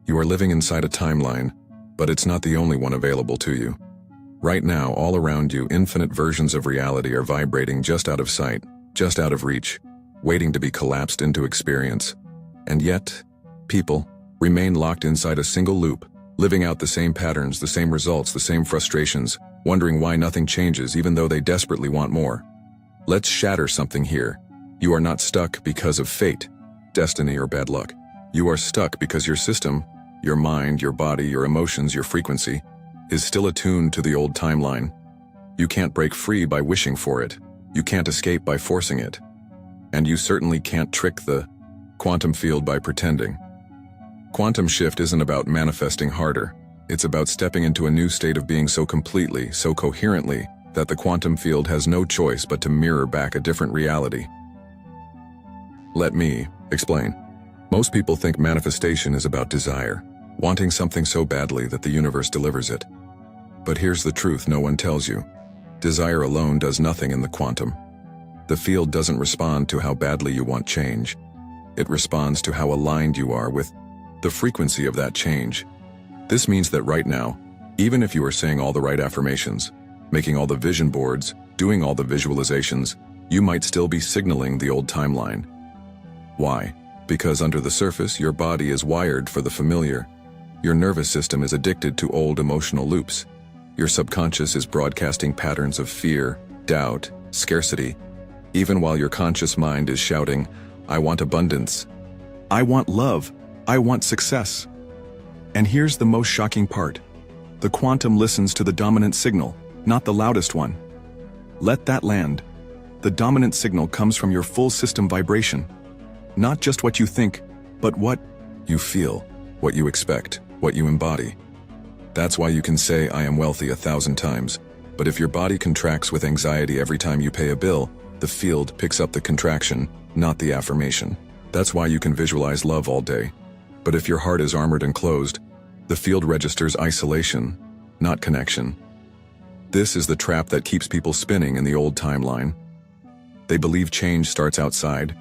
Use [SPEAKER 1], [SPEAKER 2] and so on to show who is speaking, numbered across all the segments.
[SPEAKER 1] You are living inside a timeline, but it's not the only one available to you. Right now, all around you, infinite versions of reality are vibrating just out of sight, just out of reach, waiting to be collapsed into experience. And yet, people remain locked inside a single loop, living out the same patterns, the same results, the same frustrations, wondering why nothing changes even though they desperately want more. Let's shatter something here. You are not stuck because of fate, destiny, or bad luck. You are stuck because your system, your mind, your body, your emotions, your frequency, is still attuned to the old timeline. You can't break free by wishing for it. You can't escape by forcing it. And you certainly can't trick the quantum field by pretending. Quantum shift isn't about manifesting harder. It's about stepping into a new state of being so completely, so coherently, that the quantum field has no choice but to mirror back a different reality. Let me explain. Most people think manifestation is about desire, wanting something so badly that the universe delivers it. But here's the truth no one tells you. Desire alone does nothing in the quantum. The field doesn't respond to how badly you want change. It responds to how aligned you are with the frequency of that change. This means that right now, even if you are saying all the right affirmations, making all the vision boards, doing all the visualizations, you might still be signaling the old timeline. Why? Because under the surface, your body is wired for the familiar. Your nervous system is addicted to old emotional loops. Your subconscious is broadcasting patterns of fear, doubt, scarcity, even while your conscious mind is shouting, I want abundance. I want love. I want success. And here's the most shocking part. The quantum listens to the dominant signal, not the loudest one. Let that land. The dominant signal comes from your full system vibration. Not just what you think, but what you feel, what you expect, what you embody. That's why you can say, I am wealthy 1,000 times. But if your body contracts with anxiety every time you pay a bill, the field picks up the contraction, not the affirmation. That's why you can visualize love all day. But if your heart is armored and closed, the field registers isolation, not connection. This is the trap that keeps people spinning in the old timeline. They believe change starts outside,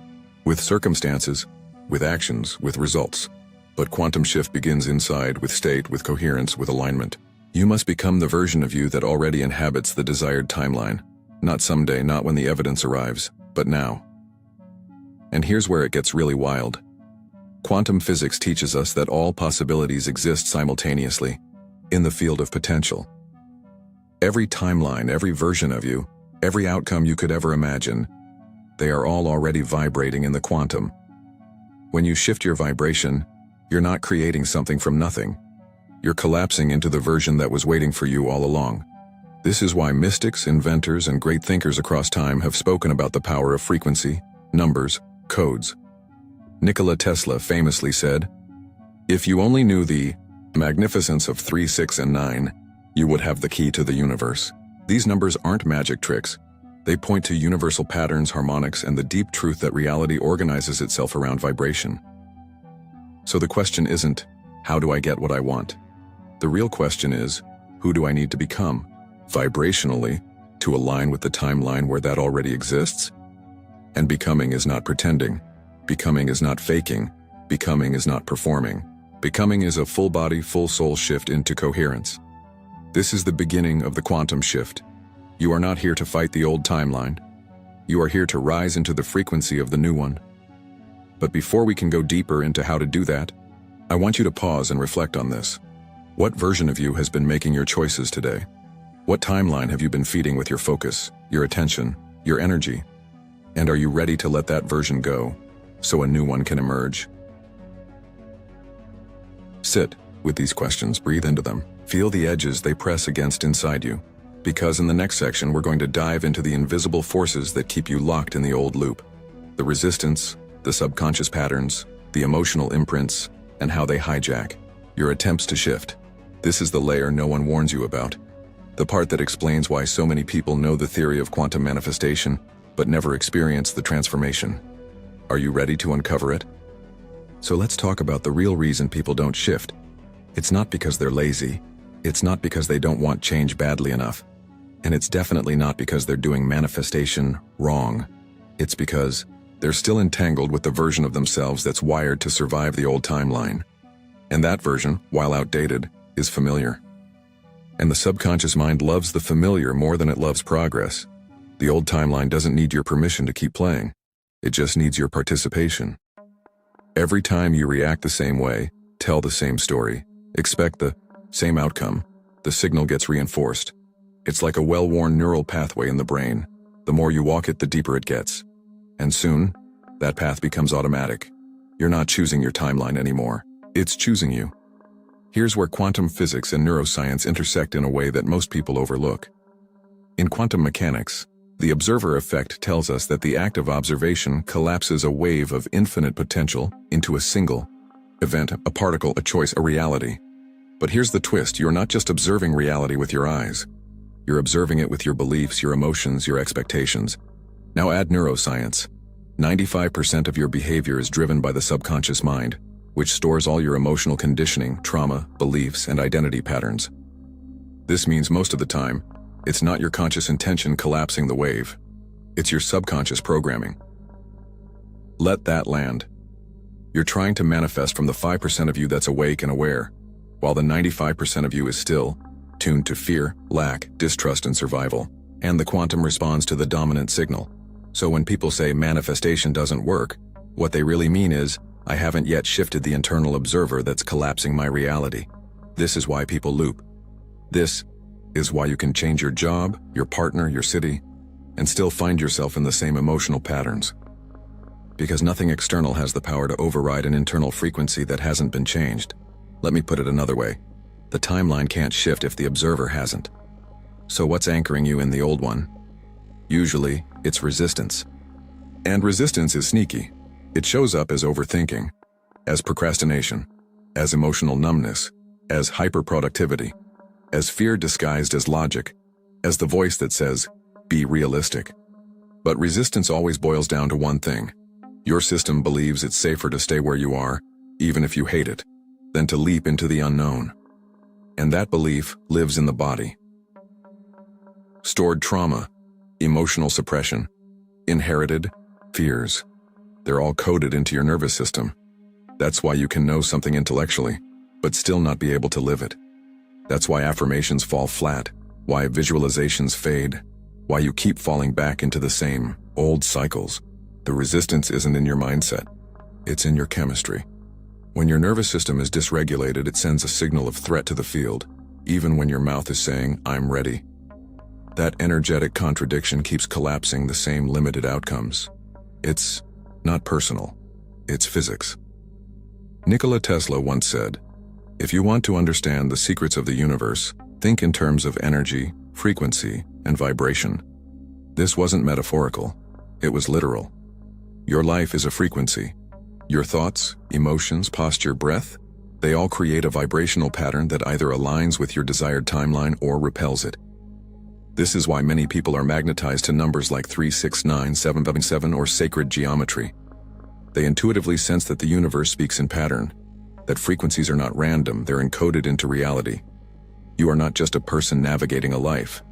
[SPEAKER 1] with circumstances, with actions, with results. But quantum shift begins inside, with state, with coherence, with alignment. You must become the version of you that already inhabits the desired timeline. Not someday, not when the evidence arrives, but now. And here's where it gets really wild. Quantum physics teaches us that all possibilities exist simultaneously, in the field of potential. Every timeline, every version of you, every outcome you could ever imagine, they are all already vibrating in the quantum. When you shift your vibration, you're not creating something from nothing. You're collapsing into the version that was waiting for you all along. This is why mystics, inventors, and great thinkers across time have spoken about the power of frequency, numbers, codes. Nikola Tesla famously said, "If you only knew the magnificence of 3, 6, and 9, you would have the key to the universe." These numbers aren't magic tricks. They point to universal patterns, harmonics, and the deep truth that reality organizes itself around vibration. So the question isn't, how do I get what I want? The real question is, who do I need to become, vibrationally, to align with the timeline where that already exists? And becoming is not pretending. Becoming is not faking. Becoming is not performing. Becoming is a full body, full soul shift into coherence. This is the beginning of the quantum shift. You are not here to fight the old timeline. You are here to rise into the frequency of the new one. But before we can go deeper into how to do that, I want you to pause and reflect on this. What version of you has been making your choices today? What timeline have you been feeding with your focus, your attention, your energy? And are you ready to let that version go, so a new one can emerge? Sit with these questions, breathe into them. Feel the edges they press against inside you. Because in the next section, we're going to dive into the invisible forces that keep you locked in the old loop. The resistance, the subconscious patterns, the emotional imprints, and how they hijack your attempts to shift. This is the layer no one warns you about. The part that explains why so many people know the theory of quantum manifestation, but never experience the transformation. Are you ready to uncover it? So let's talk about the real reason people don't shift. It's not because they're lazy. It's not because they don't want change badly enough. And it's definitely not because they're doing manifestation wrong. It's because they're still entangled with the version of themselves that's wired to survive the old timeline. And that version, while outdated, is familiar. And the subconscious mind loves the familiar more than it loves progress. The old timeline doesn't need your permission to keep playing. It just needs your participation. Every time you react the same way, tell the same story, expect the same outcome, the signal gets reinforced. It's like a well-worn neural pathway in the brain. The more you walk it, the deeper it gets. And soon, that path becomes automatic. You're not choosing your timeline anymore. It's choosing you. Here's where quantum physics and neuroscience intersect in a way that most people overlook. In quantum mechanics, the observer effect tells us that the act of observation collapses a wave of infinite potential into a single event, a particle, a choice, a reality. But here's the twist: you're not just observing reality with your eyes. You're observing it with your beliefs, your emotions, your expectations. Now add neuroscience. 95% of your behavior is driven by the subconscious mind, which stores all your emotional conditioning, trauma, beliefs, and identity patterns. This means most of the time, it's not your conscious intention collapsing the wave. It's your subconscious programming. Let that land. You're trying to manifest from the 5% of you that's awake and aware, while the 95% of you is still tuned to fear, lack, distrust, and survival. And the quantum responds to the dominant signal. So when people say manifestation doesn't work, what they really mean is, I haven't yet shifted the internal observer that's collapsing my reality. This is why people loop. This is why you can change your job, your partner, your city, and still find yourself in the same emotional patterns. Because nothing external has the power to override an internal frequency that hasn't been changed. Let me put it another way. The timeline can't shift if the observer hasn't. So what's anchoring you in the old one? Usually, it's resistance. And resistance is sneaky. It shows up as overthinking, as procrastination, as emotional numbness, as hyperproductivity, as fear disguised as logic, as the voice that says, be realistic. But resistance always boils down to one thing. Your system believes it's safer to stay where you are, even if you hate it, than to leap into the unknown. And that belief lives in the body. Stored trauma, emotional suppression, inherited fears. They're all coded into your nervous system. That's why you can know something intellectually, but still not be able to live it. That's why affirmations fall flat, why visualizations fade, why you keep falling back into the same old cycles. The resistance isn't in your mindset. It's in your chemistry. When your nervous system is dysregulated, it sends a signal of threat to the field, even when your mouth is saying, I'm ready. That energetic contradiction keeps collapsing the same limited outcomes. It's not personal. It's physics. Nikola Tesla once said, if you want to understand the secrets of the universe, think in terms of energy, frequency, and vibration. This wasn't metaphorical. It was literal. Your life is a frequency. Your thoughts, emotions, posture, breath, they all create a vibrational pattern that either aligns with your desired timeline or repels it. This is why many people are magnetized to numbers like 3, 6, 9, 7, 7, or sacred geometry. They intuitively sense that the universe speaks in pattern, that frequencies are not random, they're encoded into reality. You are not just a person navigating a life.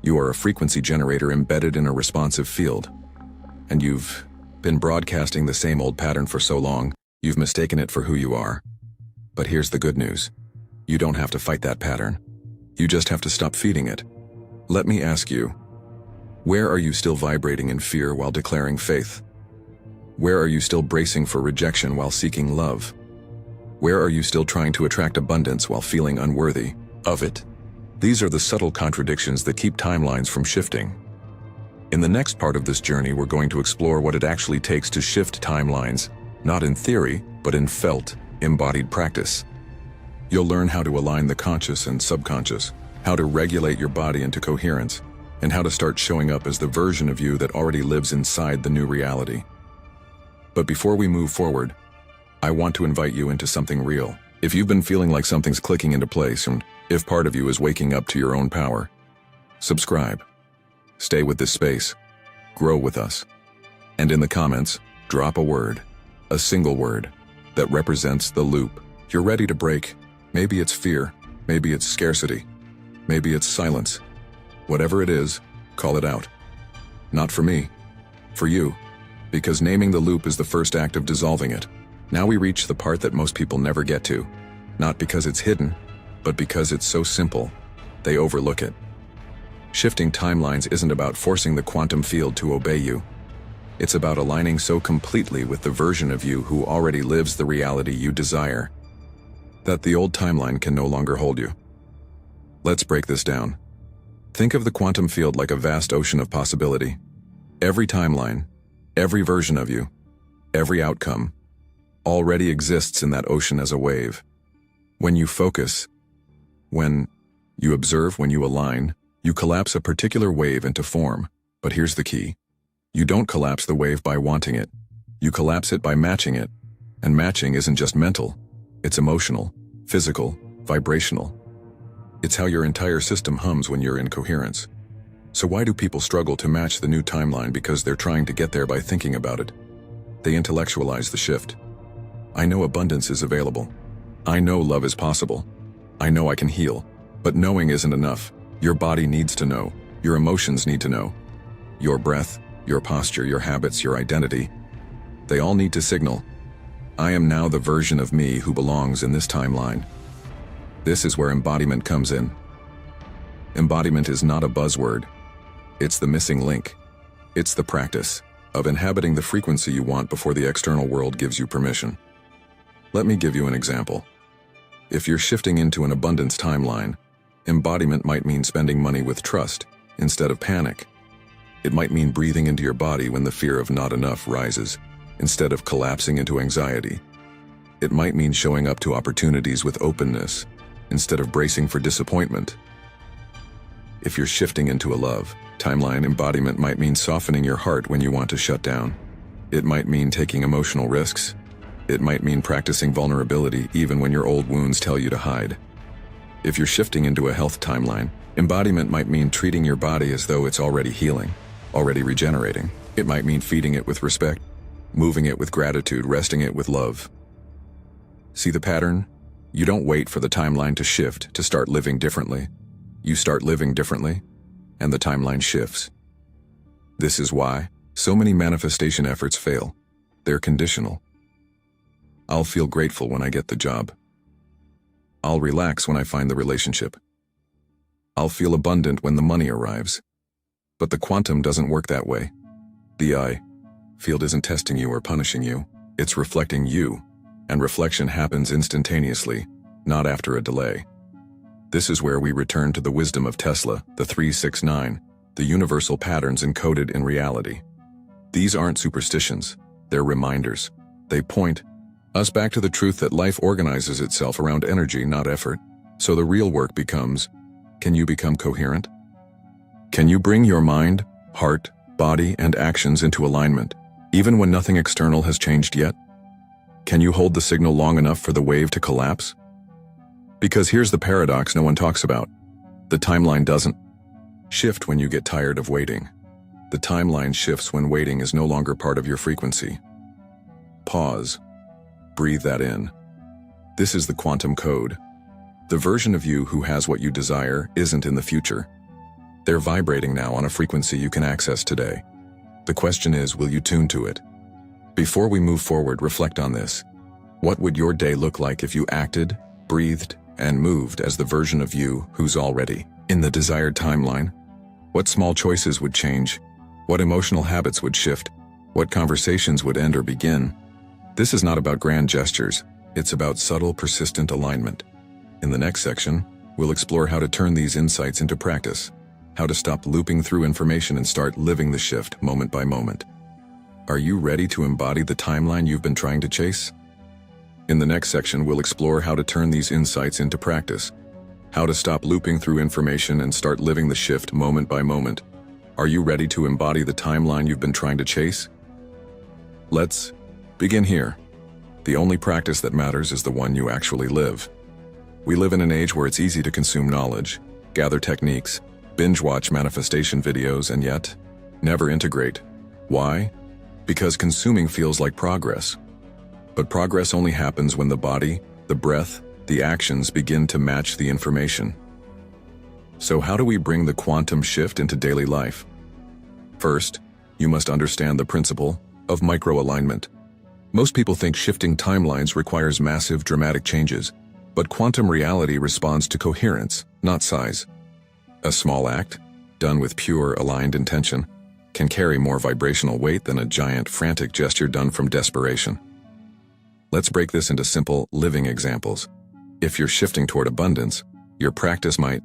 [SPEAKER 1] You are a frequency generator embedded in a responsive field. And you've been broadcasting the same old pattern for so long, you've mistaken it for who you are. But here's the good news. You don't have to fight that pattern. You just have to stop feeding it. Let me ask you, where are you still vibrating in fear while declaring faith? Where are you still bracing for rejection while seeking love? Where are you still trying to attract abundance while feeling unworthy of it? These are the subtle contradictions that keep timelines from shifting. In the next part of this journey, we're going to explore what it actually takes to shift timelines, not in theory, but in felt, embodied practice. You'll learn how to align the conscious and subconscious, how to regulate your body into coherence, and how to start showing up as the version of you that already lives inside the new reality. But before we move forward, I want to invite you into something real. If you've been feeling like something's clicking into place, and if part of you is waking up to your own power, subscribe. Stay with this space. Grow with us. And in the comments, drop a word, a single word, that represents the loop you're ready to break. Maybe it's fear, maybe it's scarcity, maybe it's silence. Whatever it is, call it out. Not for me, for you, because naming the loop is the first act of dissolving it. Now we reach the part that most people never get to, Not because it's hidden, but because it's so simple, they overlook it. Shifting timelines isn't about forcing the quantum field to obey you. It's about aligning so completely with the version of you who already lives the reality you desire, that the old timeline can no longer hold you. Let's break this down. Think of the quantum field like a vast ocean of possibility. Every timeline, every version of you, every outcome, already exists in that ocean as a wave. When you focus, when you observe, when you align, you collapse a particular wave into form. But here's the key. You don't collapse the wave by wanting it. You collapse it by matching it. And matching isn't just mental. It's emotional, physical, vibrational. It's how your entire system hums when you're in coherence. So why do people struggle to match the new timeline? Because they're trying to get there by thinking about it. They intellectualize the shift. I know abundance is available. I know love is possible. I know I can heal. But knowing isn't enough. Your body needs to know. Your emotions need to know. Your breath, your posture, your habits, your identity. They all need to signal. I am now the version of me who belongs in this timeline. This is where embodiment comes in. Embodiment is not a buzzword. It's the missing link. It's the practice of inhabiting the frequency you want before the external world gives you permission. Let me give you an example. If you're shifting into an abundance timeline, embodiment might mean spending money with trust instead of panic. It might mean breathing into your body when the fear of not enough rises, instead of collapsing into anxiety. It might mean showing up to opportunities with openness, instead of bracing for disappointment. If you're shifting into a love timeline, embodiment might mean softening your heart when you want to shut down. It might mean taking emotional risks. It might mean practicing vulnerability even when your old wounds tell you to hide. If you're shifting into a health timeline, embodiment might mean treating your body as though it's already healing, already regenerating. It might mean feeding it with respect, moving it with gratitude, resting it with love. See the pattern? You don't wait for the timeline to shift to start living differently. You start living differently, and the timeline shifts. This is why so many manifestation efforts fail. They're conditional. I'll feel grateful when I get the job. I'll relax when I find the relationship. I'll feel abundant when the money arrives. But the quantum doesn't work that way. The I field isn't testing you or punishing you. It's reflecting you, and reflection happens instantaneously, not after a delay. This is where we return to the wisdom of Tesla, the 369, the universal patterns encoded in reality. These aren't superstitions, they're reminders. They point us back to the truth that life organizes itself around energy, not effort. So the real work becomes, can you become coherent? Can you bring your mind, heart, body, and actions into alignment, even when nothing external has changed yet? Can you hold the signal long enough for the wave to collapse? Because here's the paradox no one talks about. The timeline doesn't shift when you get tired of waiting. The timeline shifts when waiting is no longer part of your frequency. Pause. Breathe that in. This is the quantum code. The version of you who has what you desire isn't in the future. They're vibrating now on a frequency you can access today. The question is, will you tune to it? Before we move forward, reflect on this. What would your day look like if you acted, breathed, and moved as the version of you who's already in the desired timeline? What small choices would change? What emotional habits would shift? What conversations would end or begin? This is not about grand gestures. It's about subtle, persistent alignment. In the next section, we'll explore how to turn these insights into practice, how to stop looping through information and start living the shift moment by moment. Are you ready to embody the timeline you've been trying to chase? In the next section, we'll explore how to turn these insights into practice, how to stop looping through information and start living the shift moment by moment. Are you ready to embody the timeline you've been trying to chase? Let's begin here. The only practice that matters is the one you actually live. We live in an age where it's easy to consume knowledge, gather techniques, binge-watch manifestation videos, and yet never integrate. Why? Because consuming feels like progress. But progress only happens when the body, the breath, the actions begin to match the information. So how do we bring the quantum shift into daily life? First, you must understand the principle of micro-alignment. Most people think shifting timelines requires massive, dramatic changes. But quantum reality responds to coherence, not size. A small act, done with pure, aligned intention, can carry more vibrational weight than a giant, frantic gesture done from desperation. Let's break this into simple, living examples. If you're shifting toward abundance, your practice might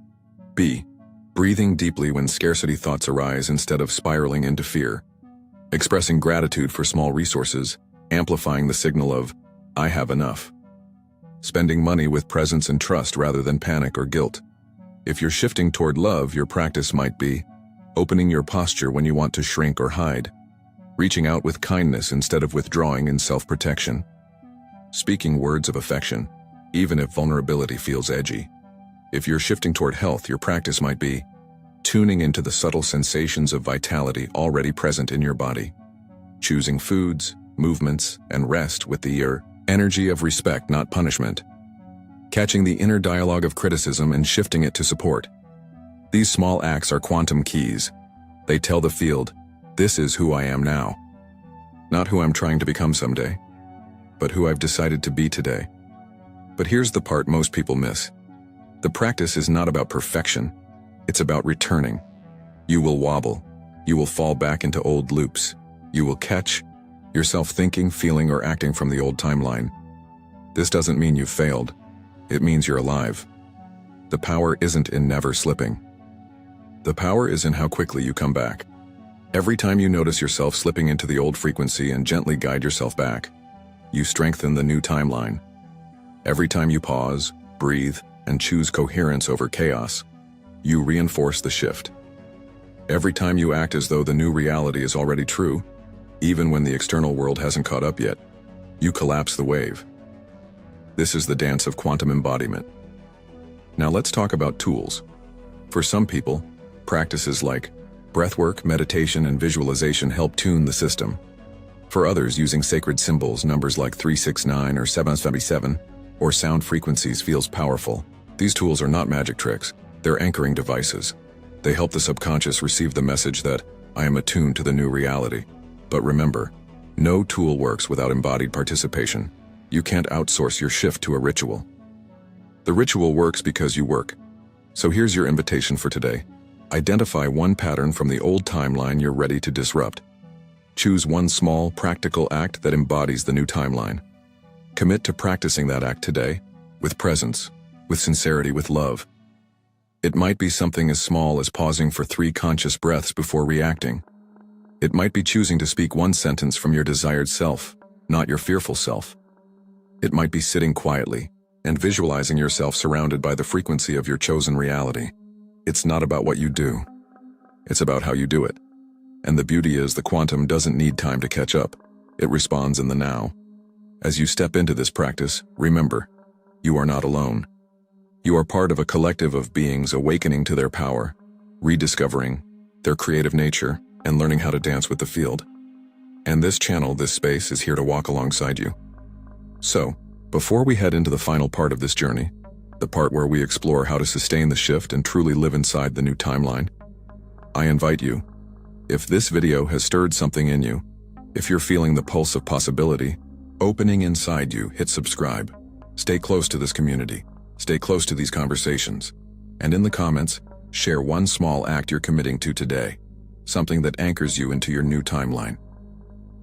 [SPEAKER 1] be breathing deeply when scarcity thoughts arise instead of spiraling into fear, expressing gratitude for small resources, amplifying the signal of, I have enough, spending money with presence and trust rather than panic or guilt. If you're shifting toward love, your practice might be opening your posture when you want to shrink or hide, reaching out with kindness instead of withdrawing in self-protection, speaking words of affection, even if vulnerability feels edgy. If you're shifting toward health, your practice might be tuning into the subtle sensations of vitality already present in your body, choosing foods, movements, and rest with the energy of respect, not punishment, catching the inner dialogue of criticism and shifting it to support. These small acts are quantum keys. They tell the field, this is who I am now. Not who I'm trying to become someday, but who I've decided to be today. But here's the part most people miss. The practice is not about perfection. It's about returning. You will wobble. You will fall back into old loops. You will catch yourself thinking, feeling, or acting from the old timeline. This doesn't mean you've failed. It means you're alive. The power isn't in never slipping. The power is in how quickly you come back. Every time you notice yourself slipping into the old frequency and gently guide yourself back, you strengthen the new timeline. Every time you pause, breathe, and choose coherence over chaos, you reinforce the shift. Every time you act as though the new reality is already true, even when the external world hasn't caught up yet, you collapse the wave. This is the dance of quantum embodiment. Now let's talk about tools. For some people, practices like breathwork, meditation, and visualization help tune the system. For others, using sacred symbols, numbers like 369 or 777, or sound frequencies feels powerful. These tools are not magic tricks. They're anchoring devices. They help the subconscious receive the message that I am attuned to the new reality. But remember, no tool works without embodied participation. You can't outsource your shift to a ritual. The ritual works because you work. So here's your invitation for today. Identify one pattern from the old timeline you're ready to disrupt. Choose one small, practical act that embodies the new timeline. Commit to practicing that act today, with presence, with sincerity, with love. It might be something as small as pausing for 3 conscious breaths before reacting. It might be choosing to speak one sentence from your desired self, not your fearful self. It might be sitting quietly and visualizing yourself surrounded by the frequency of your chosen reality. It's not about what you do. It's about how you do it. And the beauty is the quantum doesn't need time to catch up. It responds in the now. As you step into this practice, remember, you are not alone. You are part of a collective of beings awakening to their power, rediscovering their creative nature, and learning how to dance with the field. And this channel, this space, is here to walk alongside you. So, before we head into the final part of this journey, the part where we explore how to sustain the shift and truly live inside the new timeline, I invite you, if this video has stirred something in you, if you're feeling the pulse of possibility opening inside you, hit subscribe. Stay close to this community. Stay close to these conversations. And in the comments, share one small act you're committing to today, something that anchors you into your new timeline.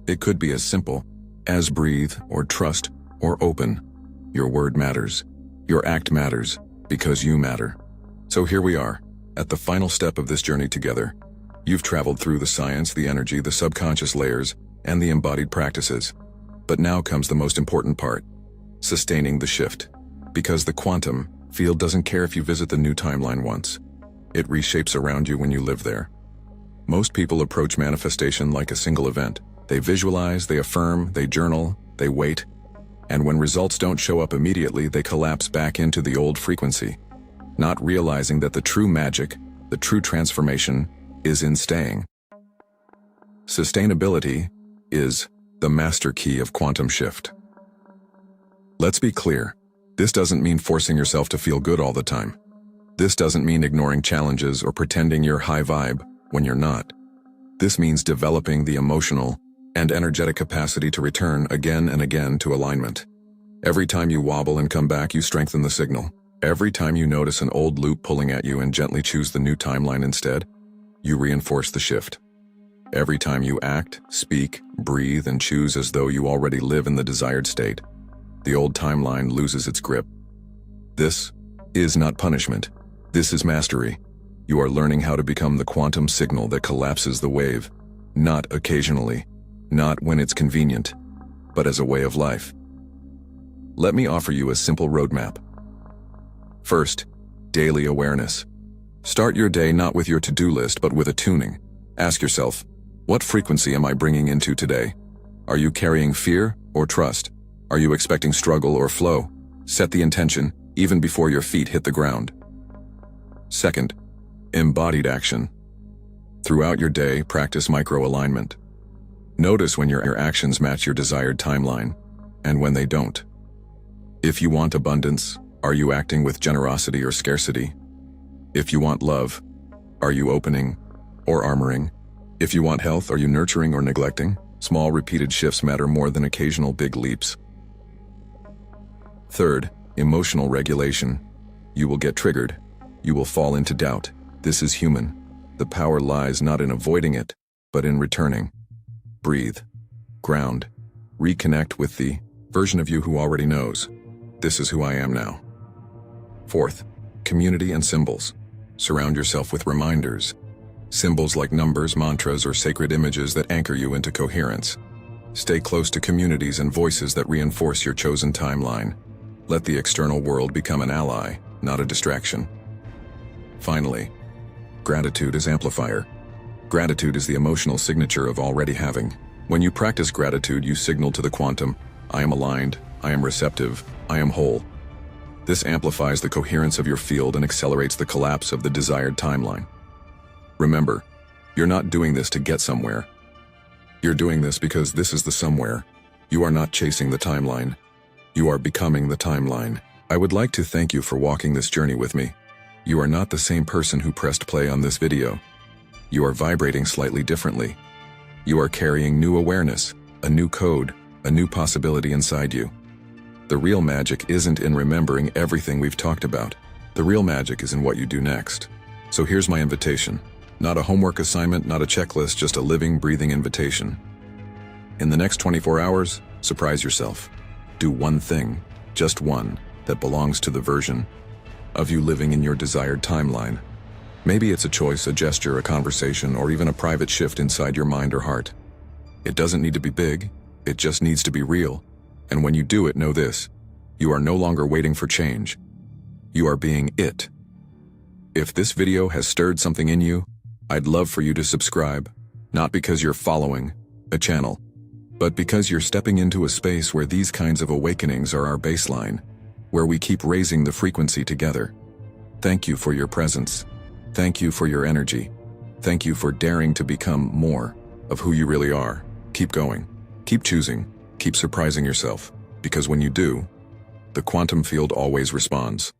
[SPEAKER 1] It could be as simple as breathe, or trust, or open. Your word matters. Your act matters, because you matter. So here we are, at the final step of this journey together. You've traveled through the science, the energy, the subconscious layers, and the embodied practices. But now comes the most important part, sustaining the shift. Because the quantum field doesn't care if you visit the new timeline once. It reshapes around you when you live there. Most people approach manifestation like a single event. They visualize, they affirm, they journal, they wait. And when results don't show up immediately, they collapse back into the old frequency, not realizing that the true magic, the true transformation, is in staying. Sustainability is the master key of quantum shift. Let's be clear. This doesn't mean forcing yourself to feel good all the time. This doesn't mean ignoring challenges or pretending you're high vibe when you're not. This means developing the emotional and energetic capacity to return again and again to alignment. Every time you wobble and come back, you strengthen the signal. Every time you notice an old loop pulling at you and gently choose the new timeline instead, you reinforce the shift. Every time you act, speak, breathe, and choose as though you already live in the desired state, the old timeline loses its grip. This is not punishment. This is mastery. You are learning how to become the quantum signal that collapses the wave, not occasionally, not when it's convenient, but as a way of life. Let me offer you a simple roadmap. First, daily awareness. Start your day not with your to-do list, but with a tuning. Ask yourself, what frequency am I bringing into today? Are you carrying fear or trust? Are you expecting struggle or flow? Set the intention, even before your feet hit the ground. Second, embodied action. Throughout your day, practice micro-alignment. Notice when your actions match your desired timeline, and when they don't. If you want abundance, are you acting with generosity or scarcity? If you want love, are you opening or armoring? If you want health, are you nurturing or neglecting? Small repeated shifts matter more than occasional big leaps. Third, emotional regulation. You will get triggered. You will fall into doubt. This is human. The power lies not in avoiding it, but in returning. Breathe. Ground. Reconnect with the version of you who already knows. This is who I am now. Fourth, community and symbols. Surround yourself with reminders. Symbols like numbers, mantras, or sacred images that anchor you into coherence. Stay close to communities and voices that reinforce your chosen timeline. Let the external world become an ally, not a distraction. Finally, gratitude is amplifier. Gratitude is the emotional signature of already having. When you practice gratitude, you signal to the quantum, I am aligned, I am receptive, I am whole. This amplifies the coherence of your field and accelerates the collapse of the desired timeline. Remember, you're not doing this to get somewhere. You're doing this because this is the somewhere. You are not chasing the timeline. You are becoming the timeline. I would like to thank you for walking this journey with me. You are not the same person who pressed play on this video. You are vibrating slightly differently. You are carrying new awareness, a new code, a new possibility inside you. The real magic isn't in remembering everything we've talked about. The real magic is in what you do next. So here's my invitation. Not a homework assignment, not a checklist, just a living, breathing invitation. In the next 24 hours, surprise yourself. Do one thing, just one, that belongs to the version of you living in your desired timeline. Maybe it's a choice, a gesture, a conversation, or even a private shift inside your mind or heart. It doesn't need to be big, it just needs to be real. And when you do it, know this: you are no longer waiting for change. You are being it. If this video has stirred something in you, I'd love for you to subscribe, not because you're following a channel, but because you're stepping into a space where these kinds of awakenings are our baseline, where we keep raising the frequency together. Thank you for your presence. Thank you for your energy. Thank you for daring to become more of who you really are. Keep going. Keep choosing. Keep surprising yourself. Because when you do, the quantum field always responds.